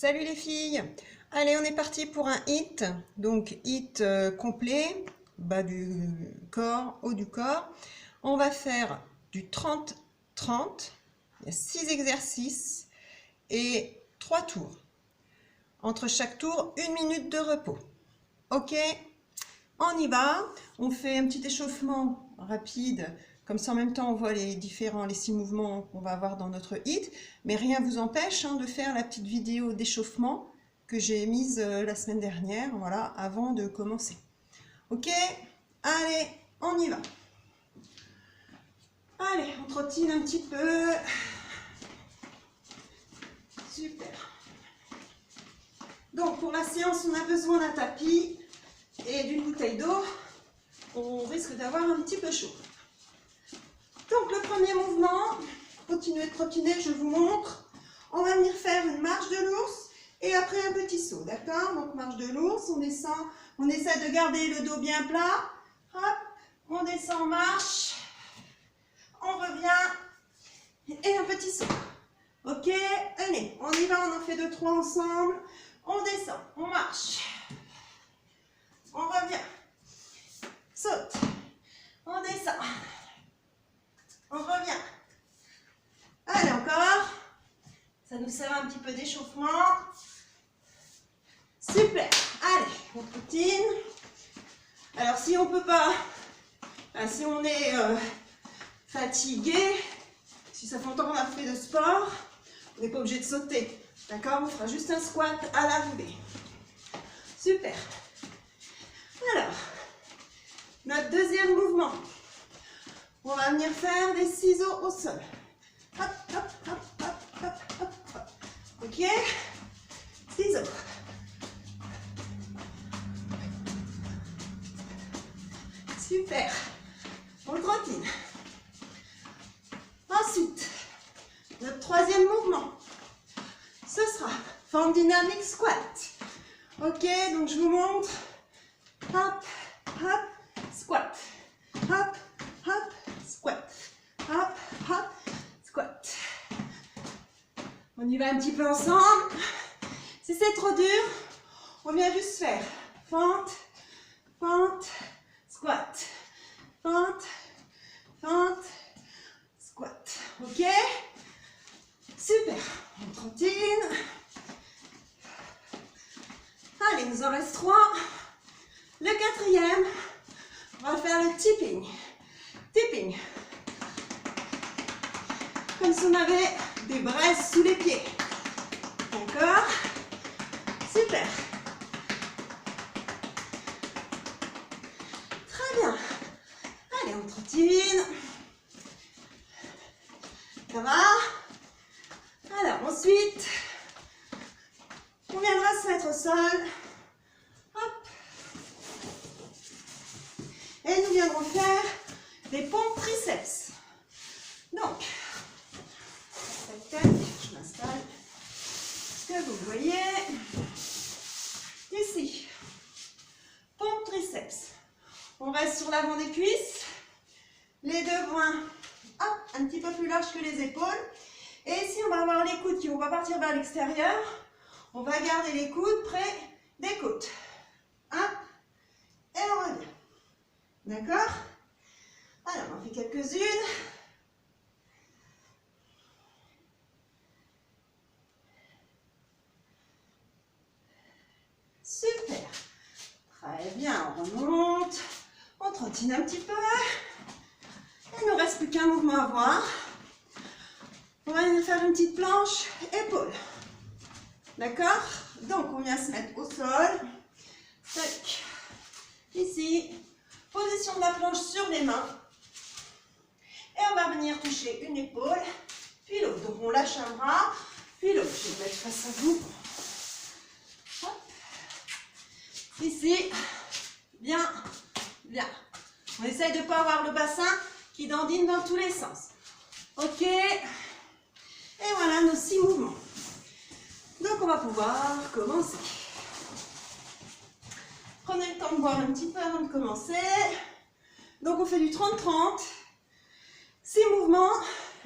Salut les filles! Allez, on est parti pour un HIIT. Donc HIIT complet, bas du corps, haut du corps. On va faire du 30-30. Il y a 6 exercices et 3 tours. Entre chaque tour, 1 minute de repos. Ok? On y va. On fait un petit échauffement rapide. Comme ça, en même temps, on voit les 6 mouvements qu'on va avoir dans notre HIIT. Mais rien ne vous empêche de faire la petite vidéo d'échauffement que j'ai mise la semaine dernière, voilà, avant de commencer. Ok? Allez, on y va. Allez, on trottine un petit peu. Super. Donc, pour la séance, on a besoin d'un tapis et d'une bouteille d'eau. On risque d'avoir un petit peu chaud. Donc, le premier mouvement, continuez de trottiner, je vous montre. On va venir faire une marche de l'ours et après un petit saut, d'accord? Donc, marche de l'ours, on descend, on essaie de garder le dos bien plat. Hop, on descend, on marche, on revient et un petit saut. Ok, allez, on y va, on en fait 2-3 ensemble. On descend, on marche, on revient, saute, on descend, on revient. Allez, encore. Ça nous sert un petit peu d'échauffement. Super. Allez, on continue. Alors, si on peut pas, si on est fatigué, si ça fait longtemps qu'on a fait de sport, on n'est pas obligé de sauter. D'accord? On fera juste un squat à l'arrivée. Super. Alors, notre deuxième mouvement. On va venir faire des ciseaux au sol. Hop, hop, hop, hop, hop, hop, hop. Ok? Ciseaux. Super. On trottine. Ensuite, notre troisième mouvement. Ce sera forme dynamique squat. Ok, donc je vous montre. Hop, hop, squat. Hop, hop, squat. Hop, hop, squat. On y va un petit peu ensemble. Si c'est trop dur, on vient juste faire fente, fente, squat. Fente, fente, squat. Ok? Super. On trottine. Allez, il nous en reste 3. Le quatrième, on va faire le tipping. Tipping. Comme si on avait des braises sous les pieds. D'accord? Super. Très bien. Allez, on trottine. Ça va? Alors, ensuite, on viendra se mettre au sol. Hop. Et nous viendrons faire des pompes triceps. Donc, je m'installe. Que vous voyez ici. Pompe triceps. On reste sur l'avant des cuisses. Les deux poings un petit peu plus larges que les épaules. Et ici, on va avoir les coudes qui vont pas partir vers l'extérieur. On va garder les coudes près des côtes. Hop. Et on revient. D'accord? Alors, on en fait quelques-unes. Super. Très bien, on remonte. On trottine un petit peu. Il ne nous reste plus qu'un mouvement à voir. On va venir faire une petite planche épaule. D'accord? Donc, on vient se mettre au sol. Tac. Ici. Position de la planche sur les mains. Et on va venir toucher une épaule, puis l'autre. Donc, on lâche un bras, puis l'autre. Je vais me mettre face à vous. Hop. Ici. Bien. Bien. On essaye de ne pas avoir le bassin qui dandine dans tous les sens. Ok? Et voilà nos 6 mouvements. Donc, on va pouvoir commencer. Prenez le temps de boire un petit peu avant de commencer. Donc, on fait du 30-30. 6 mouvements,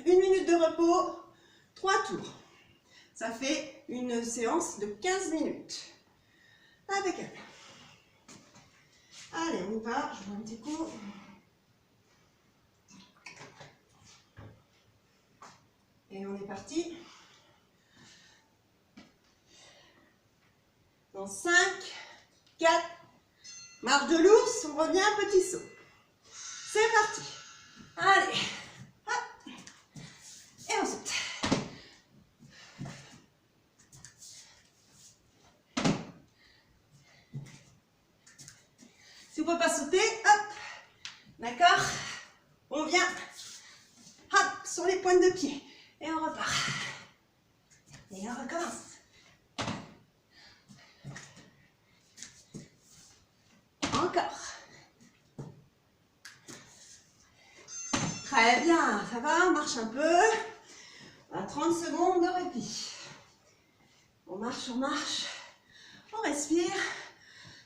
1 minute de repos, 3 tours. Ça fait une séance de 15 minutes. Impeccable. Allez, on y va. Je bois un petit coup. Et on est parti. Dans 5, 4, marche de l'ours, on revient, petit saut. C'est parti. Allez, hop, et on saute. Si on ne peut pas sauter, hop, d'accord, on vient, hop, sur les pointes de pied, et on repart. Et on recommence. Encore. Très bien, ça va, on marche un peu. À 30 secondes de répit. On marche, on respire.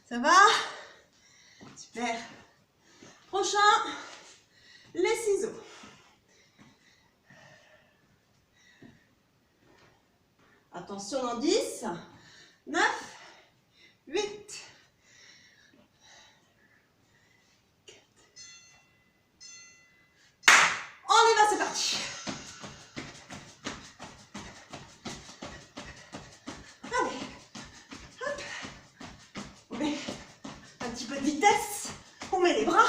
Ça va? Super. Prochain, les ciseaux. Attention dans 10, 9, 8, 4. On y va, c'est parti. Allez, hop. On met un petit peu de vitesse. On met les bras.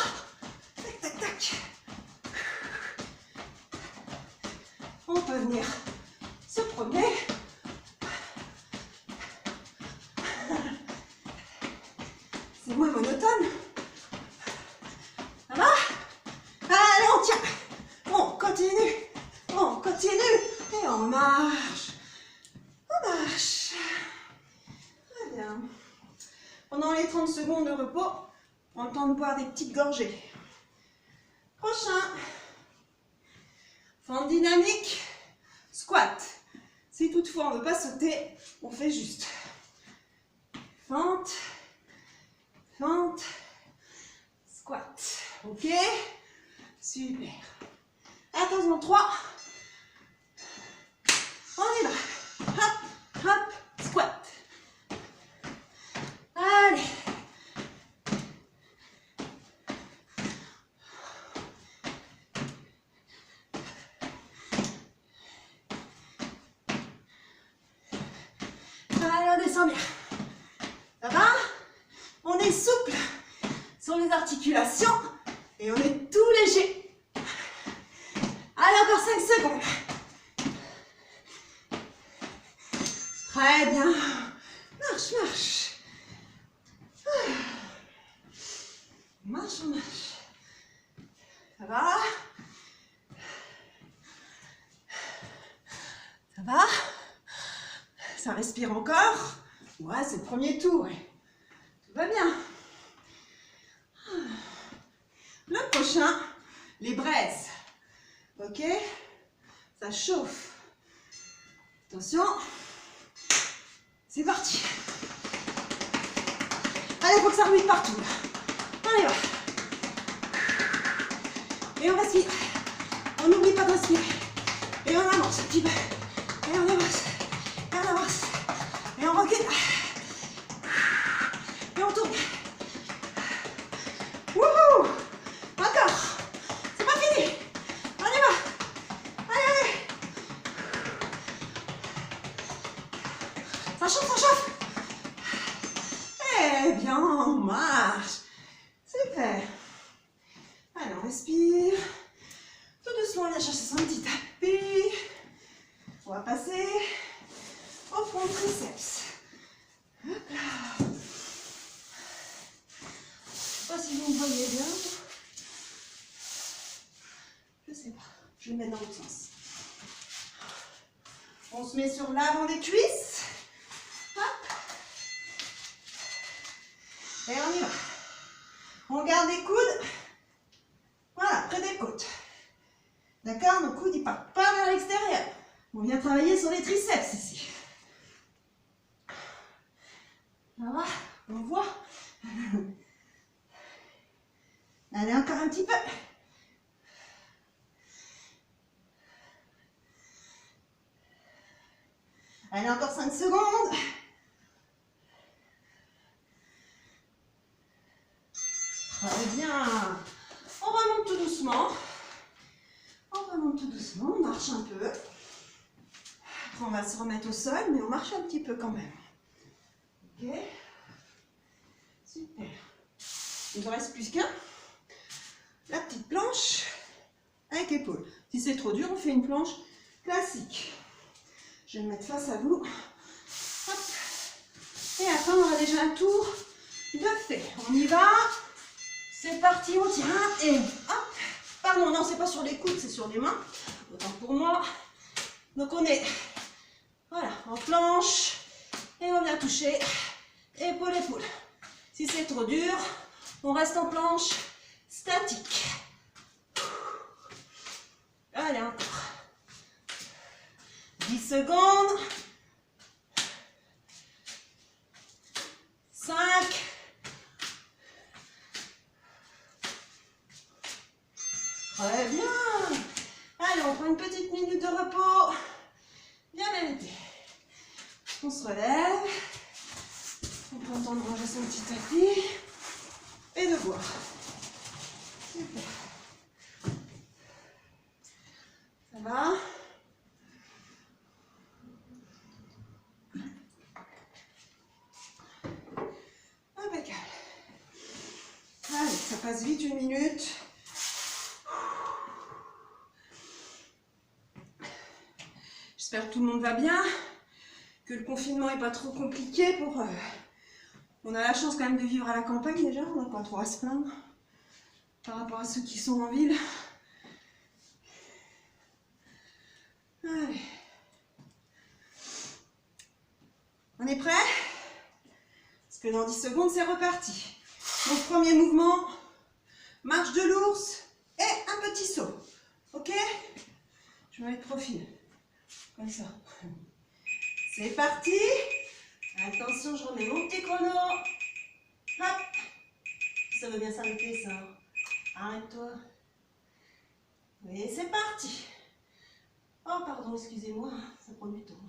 Tac, tac, tac. On peut venir se promener. C'est moins monotone. Ça va? Allez, on tient. On continue. Et on marche. On marche. Très bien. Pendant les 30 secondes de repos, on prend le temps de boire des petites gorgées. Prochain. Fente dynamique. Squat. Si toutefois on ne veut pas sauter, on fait juste fente, fente, squat. Ok? Super. Attention, 3. On y va. Hop, hop, squat. Allez. Allez, on descend bien. Ça va? On est souple sur les articulations et on est tout léger. Allez, encore 5 secondes. Très bien. Marche, marche. Marche, marche. Ça va? Ça va? Ça respire encore? Ouais, c'est le premier tour. Tout va bien. Le prochain, les braises. Ok? Ça chauffe. Attention. C'est parti. Allez, il faut que ça remue partout. On y va. Et on respire. On n'oublie pas de respirer. Et on avance un petit peu. Et on avance. Et on avance. Et on recule. Et on tourne. Wouhou! Encore. C'est pas fini. On y va. Allez, allez. Ça chauffe, ça chauffe. Eh bien, on marche. Super. Allez, on respire. Tout doucement, on vient chercher son petit tapis. On va passer au front triceps. Hop là. Je ne sais pas si vous me voyez bien. Je ne sais pas. Je vais le mettre dans l'autre sens. On se met sur l'avant des cuisses. Hop. Et on y va. On garde les coudes. Voilà, près des côtes. D'accord? Nos coudes, ils partent pas vers l'extérieur. On vient travailler sur les triceps ici. Ça va? On voit? Allez, encore un petit peu. Allez, encore 5 secondes. secondes. Très bien. On remonte tout doucement. On remonte tout doucement, on marche un peu. Après, on va se remettre au sol, mais on marche un petit peu quand même. Ok. Super. Il ne reste plus qu'un. La petite planche avec épaule. Si c'est trop dur, on fait une planche classique. Je vais me mettre face à vous. Hop. Et après, on aura déjà un tour de fait. On y va. C'est parti, on tient. Et hop. Pardon, non, c'est pas sur les coudes, c'est sur les mains. Autant pour moi. Donc, on est voilà, en planche. Et on vient toucher épaule, épaule. Si c'est trop dur, on reste en planche statique. Allez, encore. 10 secondes. 5. Très bien. Allez, on prend une petite minute de repos. Bien mérité. On se relève. On prend le temps de ranger son petit tapis. Et de boire. Super. Ça va? Impeccable. Allez, ça passe vite, 1 minute. J'espère que tout le monde va bien, que le confinement n'est pas trop compliqué pour... On a la chance quand même de vivre à la campagne déjà, on n'a pas trop à se plaindre par rapport à ceux qui sont en ville. Allez. On est prêt? Parce que dans 10 secondes, c'est reparti. Donc, premier mouvement, marche de l'ours et un petit saut. Ok? Je vais mettre profil. Comme ça. C'est parti. Attention, je remets mon petit chrono. Hop. Ça veut bien s'arrêter, ça. Arrête-toi. Et c'est parti. Oh, pardon, excusez-moi. Ça prend du temps.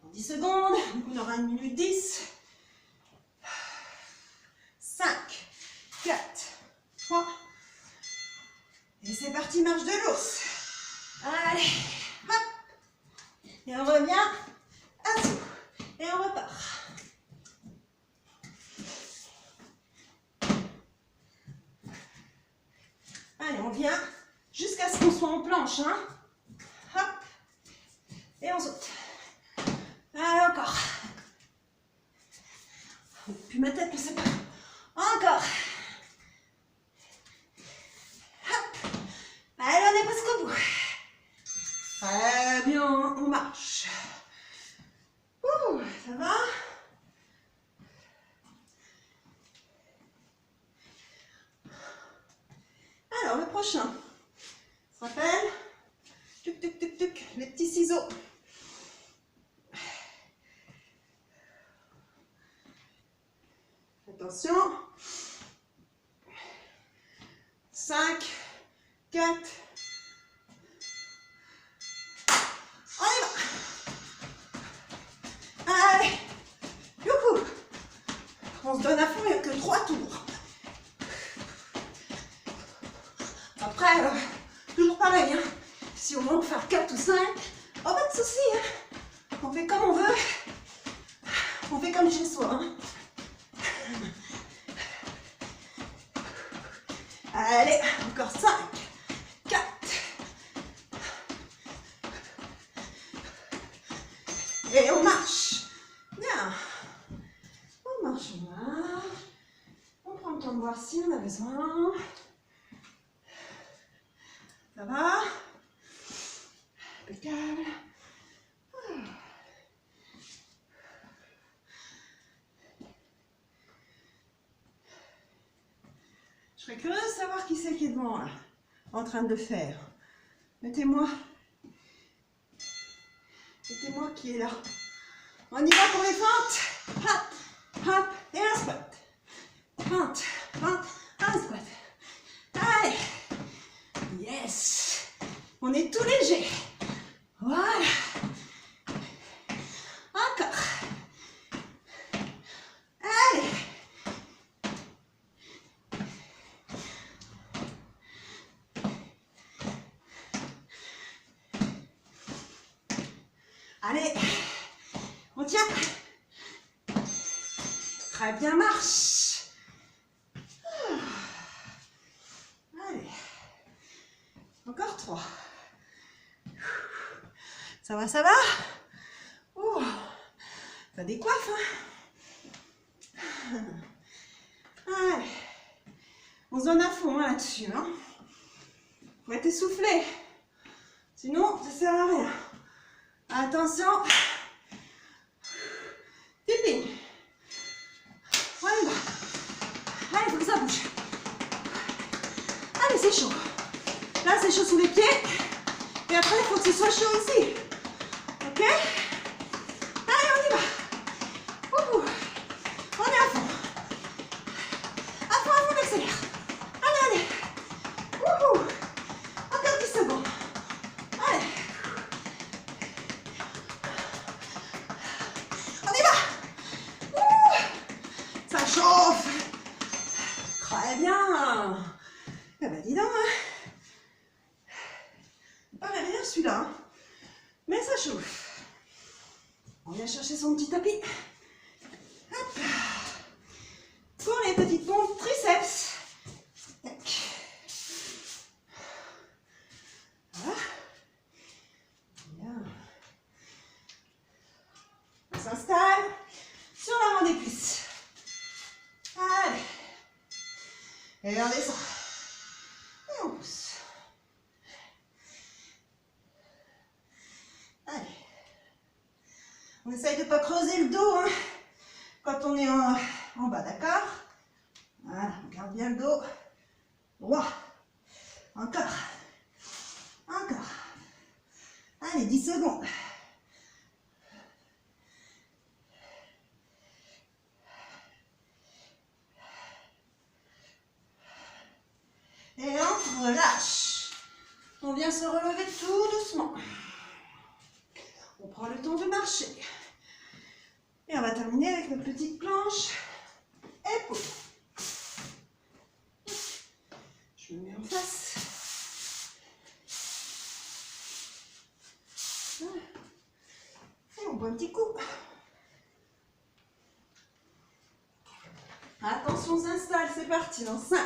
En 10 secondes. Donc, on aura 1 minute 10. 5, 4, 3. Et c'est parti, marche de l'ours. Allez. Hop. Et on revient à dessous. Et on repart. Allez, on vient jusqu'à ce qu'on soit en planche. Hein. Hop. Et on saute. Allez, encore. Puis ma tête ne sait pas. Encore. Hop. Allez, on est presque au bout. Très bien, on marche. Ouh, ça va? Alors, le prochain. On se rappelle? Tuc, tuc, tuc, tuc. Les petits ciseaux. Attention. 5, 4. On y va. Allez. Youhou. On se donne à fond, il n'y a que 3 tours. Après, toujours pareil. Hein. Si on veut en faire 4 ou 5, oh, pas de souci. Hein. On fait comme on veut. On fait comme chez soi. Hein. Allez, encore 5, 4. Et on marche. Bien. On marche, on marche. On prend le temps de voir si on a besoin. Ça va? Impeccable. Je serais curieuse de savoir qui c'est qui est devant là, en train de le faire. Mettez-moi qui est là. On y va pour les feintes. Hop, hop, et un squat. Feinte, feinte, un squat. Allez. Yes. On est tout léger. Voilà. Allez, on tient. Très bien, marche. Allez, encore 3. Ça va, ça va? Oh, ça décoiffe, hein? Allez, on se donne à fond hein, là-dessus. Hein. Faut être essoufflé. Sinon, ça sert à rien. Attention. Tipping. On y va. Allez, il faut que ça bouge. Allez, c'est chaud. Là, c'est chaud sous les pieds. Et après, il faut que ce soit chaud ici. Ok? Allez, on y va. Ouh. On est à fond. À fond, on accélère. Allez, allez. Ouh. Encore 10 secondes. Allez. On y va. Ouh. Ça chauffe. Très bien. Eh ben, dis donc, hein. Pas rien celui-là. Hein. Mais ça chauffe. On vient chercher son petit tapis. Hop. Pour les petites pompes triceps. Tac. Voilà. Bien. On s'installe sur l'avant des cuisses. Allez. Et on descend. Et on pousse. Allez. On essaye de ne pas creuser le dos hein, quand on est en bas, d'accord? Voilà, on garde bien le dos. Droit. Encore. Encore. Allez, 10 secondes. Et on relâche. On vient se relever tout doucement. On prend le temps de marcher. Et on va terminer avec notre petite planche. Épaule. Je me mets en face. Et on boit un petit coup. Attention, on s'installe. C'est parti. Dans 5,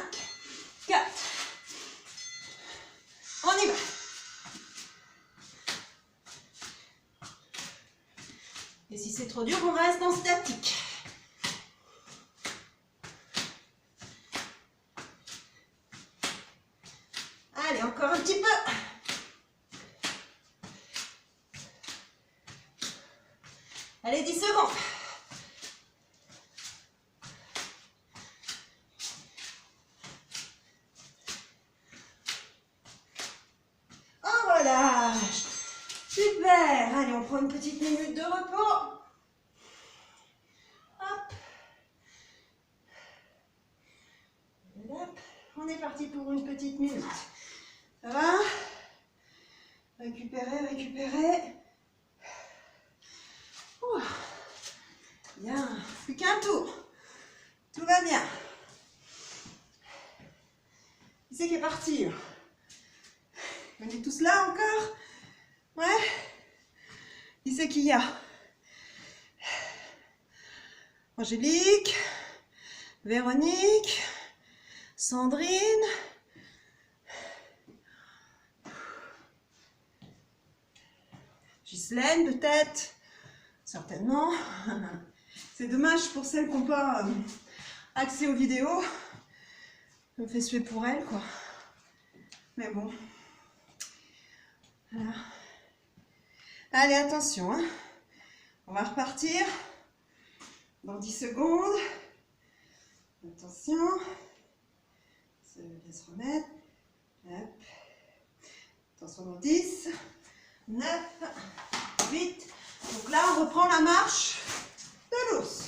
4. On y va. Et si c'est trop dur, on reste en statique. Allez, encore un petit peu. Allez, 10 secondes. On relâche. Super. Allez, on prend une petite minute de repos. Hop. Hop. On est parti pour une petite minute. Ça va? Récupérer, récupérer. Ouh. Bien. Plus qu'un tour. Tout va bien. Qui c'est qui est parti? On est tous là encore? Ouais? Qui c'est qu'il y a? Angélique, Véronique, Sandrine. Ghislaine peut-être? Certainement. C'est dommage pour celles qui n'ont pas accès aux vidéos. Je me fais suer pour elles, quoi. Mais bon. Voilà. Allez, attention. Hein. On va repartir dans 10 secondes. Attention. Ça laisse remettre. Hop. Attention dans 10, 9, 8. Donc là, on reprend la marche de l'os.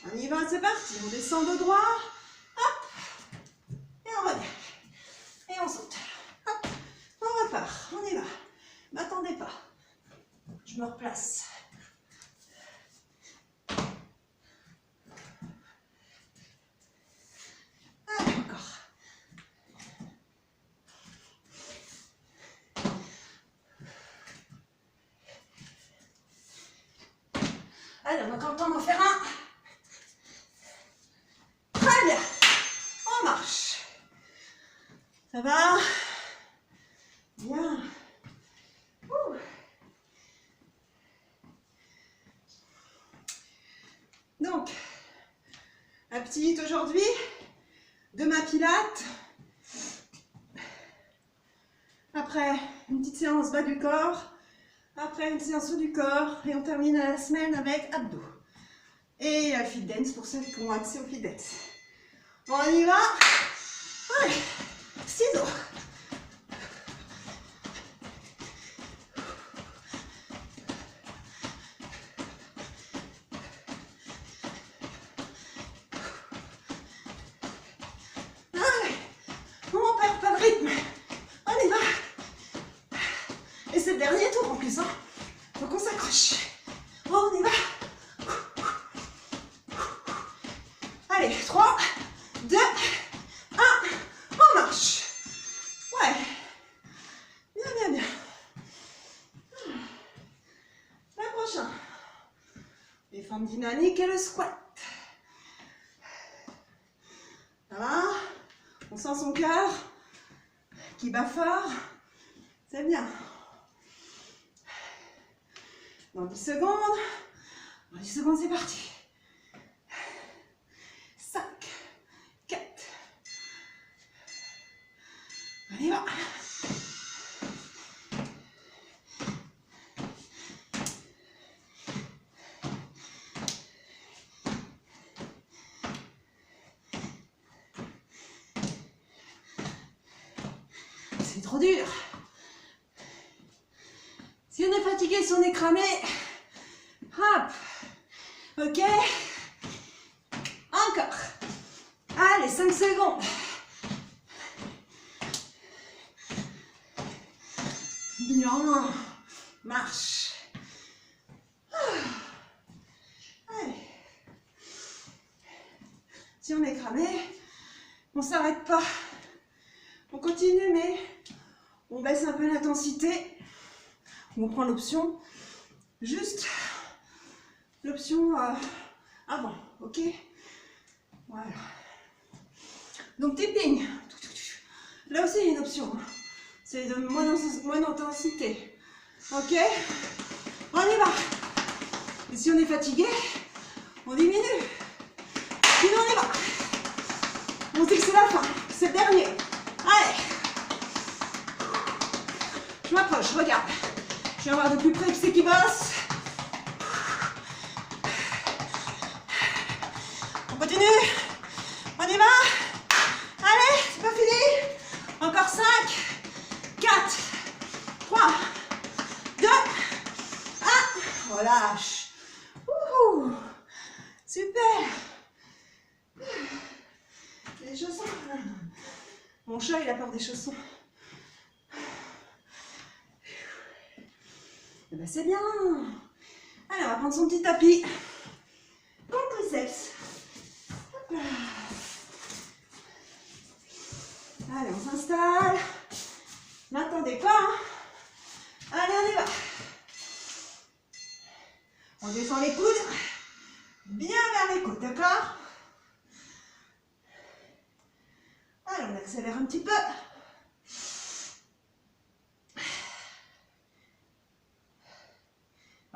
On y va, c'est parti. On descend de droit. Hop. Et on revient. Et on saute. Hop. On repart. On y va. M'attendez pas. Je me replace. Allez, encore. Allez, on a encore le temps d'en faire un. Très bien. On marche. Ça va? Bien. Ouh. Donc, la petite aujourd'hui, demain pilates. Après, une petite séance bas du corps. Après, une séance haut du corps. Et on termine la semaine avec abdos. Et fit dance pour ceux qui ont accès au fit dance. Bon, on y va. Allez, ciseaux. Allez, on perd pas le rythme. On y va. Et c'est le dernier tour en plus, hein. Donc on s'accroche. On y va. Allez, 3, 2, 1, on marche. Ouais. Bien, bien, bien. Le prochain. Les formes dynamiques et le squat. Ça va? On sent son cœur qui bat fort. C'est bien. Dans 10 secondes. Dans 10 secondes, c'est parti. 5, 4. On y va. C'est trop dur. Si on est fatigué, si on est cramé, hop. Ok. Encore. Allez, 5 secondes. Bien. Marche. Allez. Si on est cramé, on ne s'arrête pas. On continue, mais on baisse un peu l'intensité. On prend l'option, juste l'option avant, ok? Voilà. Donc tipping, là aussi il y a une option, c'est de moins d'intensité, ok? On y va. Et si on est fatigué, on diminue. Sinon on y va. On se dit que c'est la fin, c'est le dernier. Allez. Je m'approche, regarde. Je viens voir de plus près qui c'est qui bosse. On continue. On y va. Allez, c'est pas fini. Encore 5, 4, 3, 2, 1. Relâche. Ouh, super. Les chaussons. Mon chat, il a peur des chaussons. Eh ben, c'est bien. Allez, on va prendre son petit tapis. Contre triceps. Hop là. Allez, on s'installe. N'attendez pas. Hein. Allez, on y va. On descend les coudes. Bien vers les côtes, d'accord? Allez, on accélère un petit peu.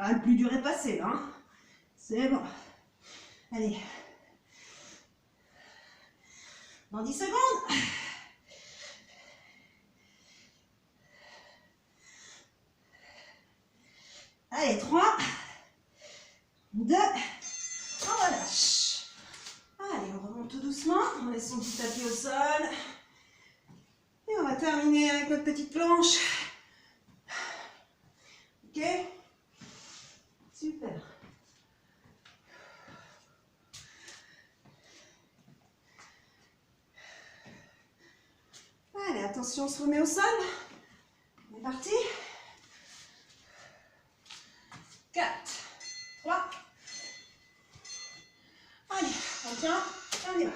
Ah, le plus dur est passé, là. Hein. C'est bon. Allez. Dans 10 secondes. Allez, 3, 2, on relâche. Allez, on remonte tout doucement. On laisse son petit tapis au sol. Et on va terminer avec notre petite planche. Ok? Super. Allez, attention, on se remet au sol. On est parti. 4, 3. Allez, on tient, on y va.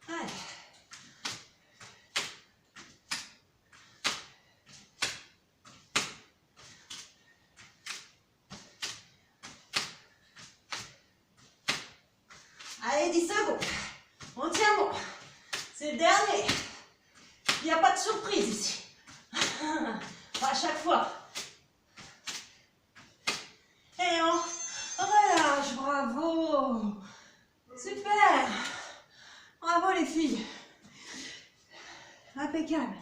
Allez. Allez, 10 secondes. On tient bon. C'est le dernier. Il n'y a pas de surprise ici. Pas à chaque fois. Et on relâche. Bravo. Super. Bravo les filles. Impeccable.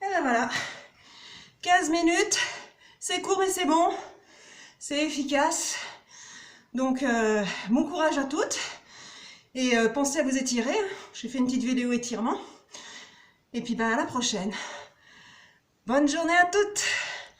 Et ben voilà. 15 minutes. C'est court mais c'est bon. C'est efficace. Donc, bon courage à toutes. Et pensez à vous étirer. J'ai fait une petite vidéo étirement. Et puis, à la prochaine. Bonne journée à toutes.